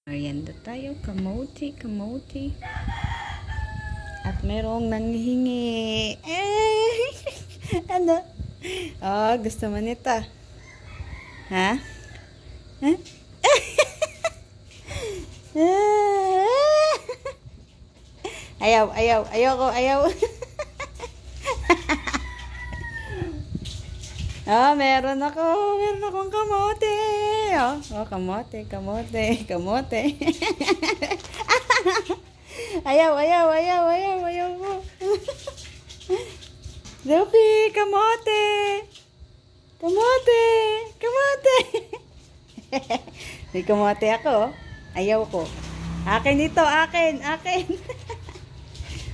Merienda tayo, kamote, kamote. At merong nanghihingi. Ano? Oh, gusto mo nito? Ha? Ha? Ayaw. Oh, meron akong kamote. Kamote. Ayaw mo. Luffy, kamote. May kamote ako. Ayaw ko. Akin ito, akin.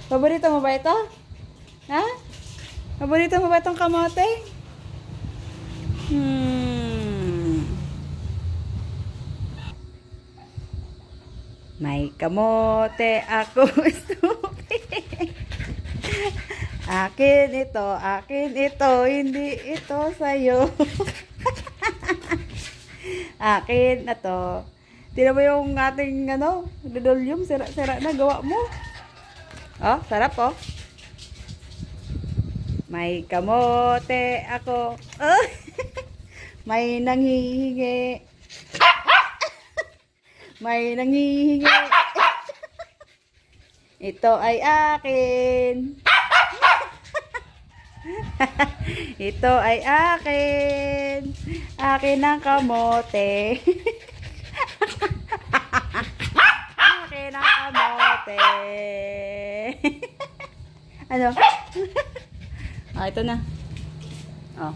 Paborito mo ba ito? Ha? Paborito mo ba itong kamote? May kamote ako, stupid. Akin ito, hindi ito sa'yo. Akin na to. Tignan mo yung ating linoleum, sira na gawa mo. Oh, sarap oh. May kamote ako. Oh. May nanghihingi. Ito ay akin. Ito ay akin. Akin ang kamote. Akin ang kamote. Ano? Ito na. Oh.